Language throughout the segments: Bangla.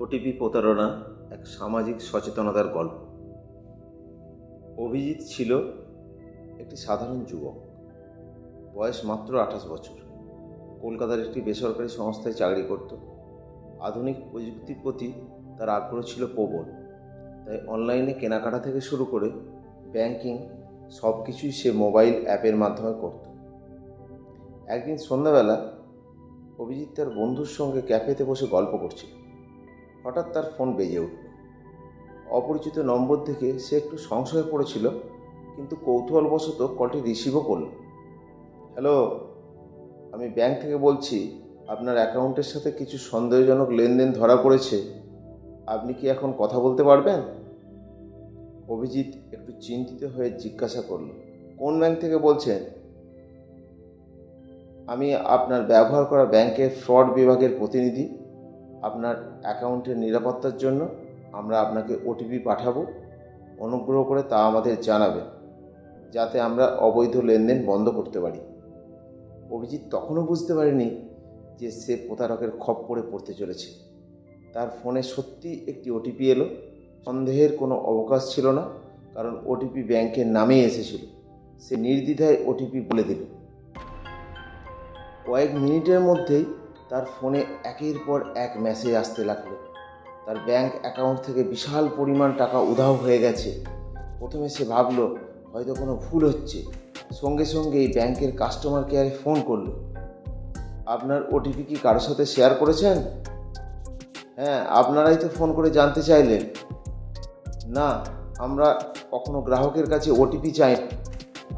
ওটিপি প্রতারণা এক সামাজিক সচেতনতার গল্প। অভিজিৎ ছিল একটি সাধারণ যুবক, বয়স মাত্র 28 বছর। কলকাতার একটি বেসরকারি সংস্থায় চাকরি করত। আধুনিক প্রযুক্তির প্রতি তার আগ্রহ ছিল প্রবল, তাই অনলাইনে কেনাকাটা থেকে শুরু করে ব্যাংকিং সব কিছুই সে মোবাইল অ্যাপের মাধ্যমে করত। একদিন সন্ধ্যাবেলা অভিজিৎ তার বন্ধুর সঙ্গে ক্যাফেতে বসে গল্প করছিল। হঠাৎ তার ফোন বেজে উঠল। অপরিচিত নম্বর থেকে সে একটু সংশয়ে পড়েছিল, কিন্তু কৌতূহলবশত কলটি রিসিভও করল। হ্যালো, আমি ব্যাংক থেকে বলছি। আপনার অ্যাকাউন্টের সাথে কিছু সন্দেহজনক লেনদেন ধরা পড়েছে। আপনি কি এখন কথা বলতে পারবেন? অভিজিৎ একটু চিন্তিত হয়ে জিজ্ঞাসা করল, কোন ব্যাংক থেকে বলছেন? আমি আপনার ব্যবহার করা ব্যাংকের ফ্রড বিভাগের প্রতিনিধি। আপনার অ্যাকাউন্টের নিরাপত্তার জন্য আমরা আপনাকে ওটিপি পাঠাবো। অনুগ্রহ করে তা আমাদের জানাবেন, যাতে আমরা অবৈধ লেনদেন বন্ধ করতে পারি। অভিজিৎ তখনও বুঝতে পারেনি যে সে প্রতারকের খপ্পরে পড়তে চলেছে। তার ফোনে সত্যি একটি ওটিপি এলো। সন্দেহের কোনো অবকাশ ছিল না, কারণ ওটিপি ব্যাংকের নামেই এসেছিল। সে নির্দ্বিধায় ওটিপি বলে দিল। কয়েক মিনিটের মধ্যেই তার ফোনে একের পর এক মেসেজ আসতে লাগলো। তার ব্যাংক অ্যাকাউন্ট থেকে বিশাল পরিমাণ টাকা উধাও হয়ে গেছে। প্রথমে সে ভাবলো হয়তো কোনো ভুল হচ্ছে। সঙ্গে সঙ্গেই ব্যাংকের কাস্টমার কেয়ারে ফোন করলো। আপনার ওটিপি কি কারোর সাথে শেয়ার করেছেন? হ্যাঁ, আপনারাই তো ফোন করে জানতে চাইলেন। না, আমরা কখনো গ্রাহকের কাছে ওটিপি চাই না।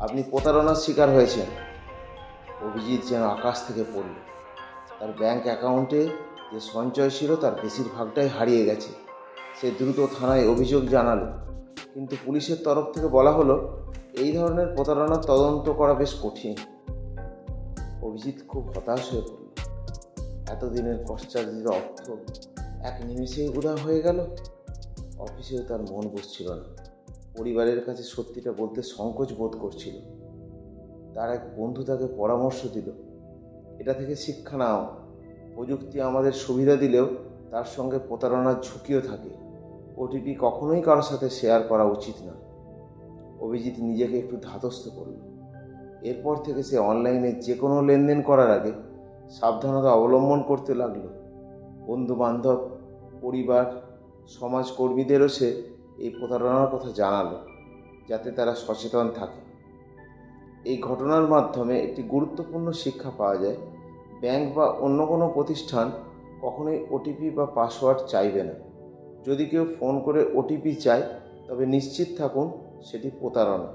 আপনি প্রতারণার শিকার হয়েছেন। অভিজিৎ যেন আকাশ থেকে পড়ল। তার ব্যাংক অ্যাকাউন্টে যে সঞ্চয় ছিল তার বেশিরভাগটাই হারিয়ে গেছে। সে দ্রুত থানায় অভিযোগ জানালো, কিন্তু পুলিশের তরফ থেকে বলা হলো এই ধরনের প্রতারণার তদন্ত করা বেশ কঠিন। অভিজিৎ খুব হতাশ হয়ে পড়ল। এতদিনের কষ্টার্জিত অর্থ এক নিমেষেই উধাও হয়ে গেল। অফিসেও তার মন বসছিল না। পরিবারের কাছে সত্যিটা বলতে সংকোচ বোধ করছিল। তার এক বন্ধু তাকে পরামর্শ দিল, এটা থেকে শিক্ষা নাও। প্রযুক্তি আমাদের সুবিধা দিলেও তার সঙ্গে প্রতারণার ঝুঁকিও থাকে। ওটিপি কখনোই কারোর সাথে শেয়ার করা উচিত না। অভিজিৎ নিজেকে একটু ধাতস্থ করল। এরপর থেকে সে অনলাইনে যে কোনো লেনদেন করার আগে সাবধানতা অবলম্বন করতে লাগলো। বন্ধু বান্ধব, পরিবার, সমাজকর্মীদেরও সে এই প্রতারণার কথা জানালো, যাতে তারা সচেতন থাকে। এই ঘটনার মাধ্যমে একটি গুরুত্বপূর্ণ শিক্ষা পাওয়া যায়। ব্যাংক বা অন্য কোনো প্রতিষ্ঠান কখনোই ওটিপি বা পাসওয়ার্ড চাইবে না। যদি কেউ ফোন করে ওটিপি চায়, তবে নিশ্চিত থাকুন সেটি প্রতারণা।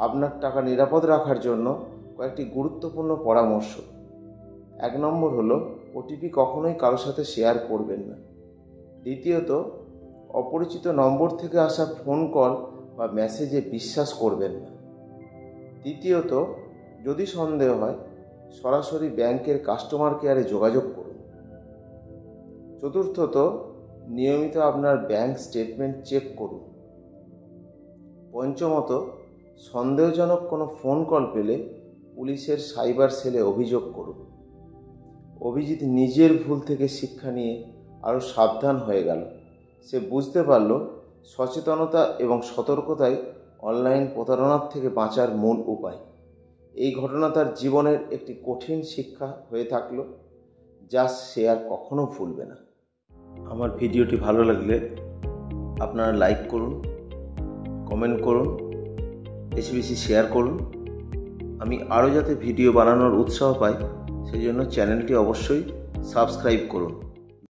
আপনার টাকা নিরাপদ রাখার জন্য কয়েকটি গুরুত্বপূর্ণ পরামর্শ। 1 নম্বর হলো, ওটিপি কখনোই কারোর সাথে শেয়ার করবেন না। দ্বিতীয়ত, অপরিচিত নম্বর থেকে আসা ফোন কল বা মেসেজে বিশ্বাস করবেন না। তৃতীয়ত, যদি সন্দেহ হয় সরাসরি ব্যাংকের কাস্টমার কেয়ারে যোগাযোগ করুন। চতুর্থত, নিয়মিত আপনার ব্যাংক স্টেটমেন্ট চেক করুন। পঞ্চমত, সন্দেহজনক কোনো ফোন কল পেলে পুলিশের সাইবার সেলে অভিযোগ করুন। অভিজিৎ নিজের ভুল থেকে শিক্ষা নিয়ে আরও সাবধান হয়ে গেল। সে বুঝতে পারল সচেতনতা এবং সতর্কতাই অনলাইন প্রতারণার থেকে বাঁচার মূল উপায়। এই ঘটনা তার জীবনের একটি কঠিন শিক্ষা হয়ে থাকলো, যা সে আর কখনো ভুলবে না। আমার ভিডিওটি ভালো লাগলে আপনারা লাইক করুন, কমেন্ট করুন, বেশি বেশি শেয়ার করুন। আমি আরও যাতে ভিডিও বানানোর উৎসাহ পাই, সেই জন্য চ্যানেলটি অবশ্যই সাবস্ক্রাইব করুন।